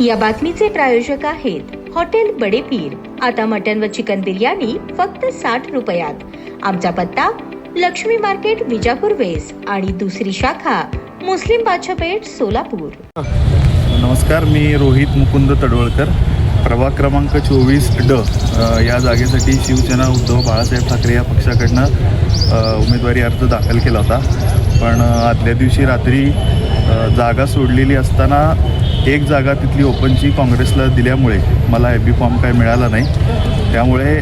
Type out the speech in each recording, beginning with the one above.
या बातमीचे प्रायोजक आहेत हॉटेल बडे पीर। आता मटन व चिकन बिर्याणी फक्त 60 रुपयात। आमचा पत्ता लक्ष्मी मार्केट विजापूर वेस्ट आणि दुसरी शाखा मुस्लिम बादशाहपेठ सोलापूर। नमस्कार, मी रोहित मुकुंद तडवळकर, प्रभाग क्रमांक 24D या जागेसाठी शिवसेना उद्धव बाळासाहेब ठाकरे या पक्षाकडनं उमेदवारी अर्ज दाखल केला होता। पण आदल्या दिवशी रात्री जागा सोडलेली असताना एक जागा तिथली ओपनची काँग्रेसला दिल्यामुळे मला एबी फॉर्म काय मिळाला नाही। त्यामुळे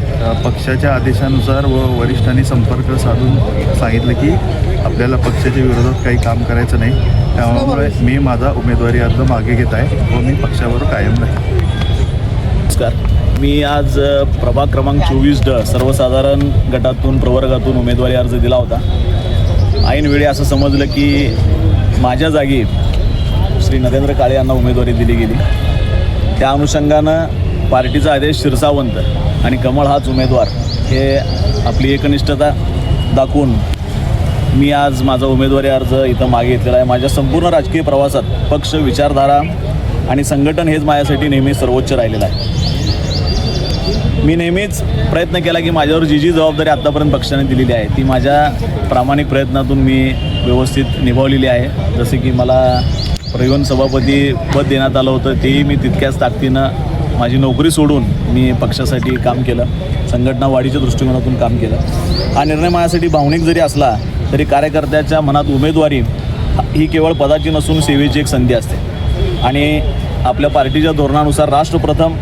पक्षाच्या आदेशानुसार व वरिष्ठांनी संपर्क साधून सांगितलं की आपल्याला पक्षाच्या विरोधात काही काम करायचं नाही। त्यामुळे मी माझा उमेदवारी अर्ज मागे घेत आहे व मी पक्षावर कायम राहील। नमस्कार, मी आज प्रभाग क्रमांक 24D सर्वसाधारण गटातून प्रवर्गातून उमेदवारी अर्ज दिला होता। ऐनवेळी असं समजलं की माझ्या जागी श्री नरेंद्र काळे यांना उमेदवारी दिली गेली। त्या अनुषंगानं पार्टीचा आदेश शिरसावंत आणि कमळ हाच उमेदवार हे आपली एकनिष्ठता दाखवून मी आज माझा उमेदवारी अर्ज इथं मागे घेतलेला आहे। माझ्या संपूर्ण राजकीय प्रवासात पक्ष, विचारधारा आणि संघटन हेच माझ्यासाठी नेहमी सर्वोच्च राहिलेलं आहे। मी नेहमीच प्रयत्न केला की माझ्यावर जी जबाबदारी आत्तापर्यंत पक्षाने दिलेली आहे ती माझ्या प्रामाणिक प्रयत्नातून मी व्यवस्थित निभावलेली आहे। जसे की मला परिवहन सभापती पद देण्यात आलं होतं, तेही मी तितक्याच ताकदीनं माझी नोकरी सोडून मी पक्षासाठी काम केलं, संघटना वाढीच्या दृष्टिकोनातून काम केलं। हा निर्णय माझ्यासाठी भावनिक जरी असला तरी कार्यकर्त्याच्या मनात उमेदवारी ही केवळ पदाची नसून सेवेची एक संधी असते आणि आपल्या पार्टीच्या धोरणानुसार राष्ट्र प्रथम,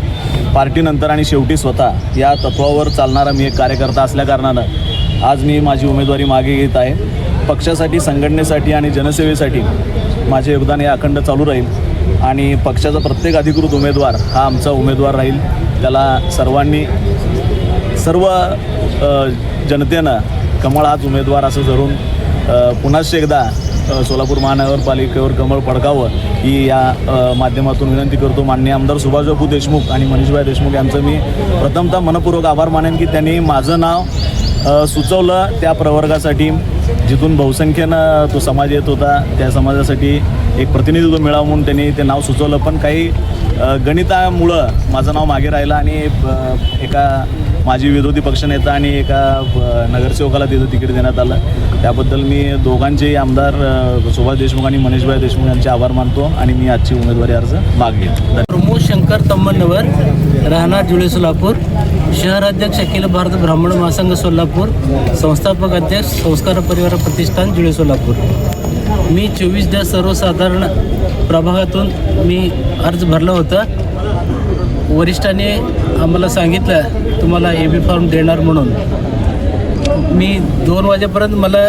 पार्टीनंतर आणि शेवटी स्वतः या तत्वावर चालणारा मी एक कार्यकर्ता असल्याकारणानं आज मी माझी उमेदवारी मागे घेत आहे। पक्षासाठी, संघटनेसाठी आणि जनसेवेसाठी माझे योगदान हे अखंड चालू राहील आणि पक्षाचा प्रत्येक अधिकृत उमेदवार हा आमचा उमेदवार राहील। त्याला सर्व जनतेनं कमळ हाच उमेदवार असं धरून पुन्हा एकदा सोलापूर महानगरपालिकेवर कमळ फडकावं ही या माध्यमातून विनंती करतो। माननीय आमदार सुभाषबाबू देशमुख आणि मनीषभाई देशमुख यांचं मी प्रथमतः मनपूर्वक आभार मानेन की त्यांनी माझं नाव सुचवलं त्या प्रवर्गासाठी जिथून बहुसंख्येनं तो समाज येत होता। त्या समाजासाठी एक प्रतिनिधित्व मिळावं म्हणून त्यांनी ते नाव सुचवलं, पण काही गणितामुळं माझं नाव मागे राहिलं आणि एका माझी विरोधी पक्षनेता आणि एका नगरसेवकाला तिथं तिकीट देण्यात आलं। त्याबद्दल मी दोघांचे आमदार सुभाष देशमुख आणि मनीषभाई देशमुख यांचे आभार मानतो आणि मी आजची उमेदवारी अर्ज मागे घेतो। प्रमोद शंकर तम्मनवर, राहणार जुळे सोलापूर, शहर अध्यक्ष अखिल भारत ब्राह्मण महासंघ सोलापूर, संस्थापक अध्यक्ष संस्कार परिवार प्रतिष्ठान जुळे सोलापूर। मी 24D सर्वसाधारण प्रभागातून मी अर्ज भरलं होतं। वरिष्ठांनी आम्हाला सांगितलं तुम्हाला एबी फॉर्म देणार म्हणून। मी 2 वाजेपर्यंत मला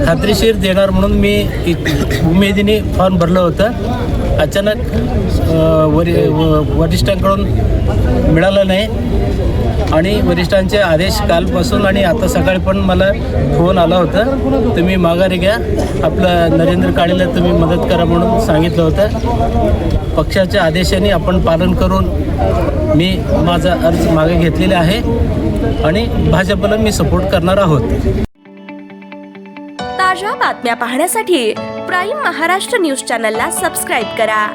खात्रीशीर देणार म्हणून मी उमेदीने फॉर्म भरलं होतं। अचानक वरिष्ठांकडून मिळालं नाही आणि वरिष्ठांचे आदेश कालपासून आणि आता सकाळी पण मला फोन आला होता, तुम्ही माघारी घ्या, आपलं नरेंद्र काळेला तुम्ही मदत करा म्हणून सांगितलं होतं। पक्षाच्या आदेशाने आपण पालन करून मी माझा अर्ज मागे घेतलेला आहे आणि भाजपला मी सपोर्ट करणार आहोत। ताज्या बातम्या पाहण्यासाठी प्राईम महाराष्ट्र न्यूज चॅनलला सबस्क्राईब करा।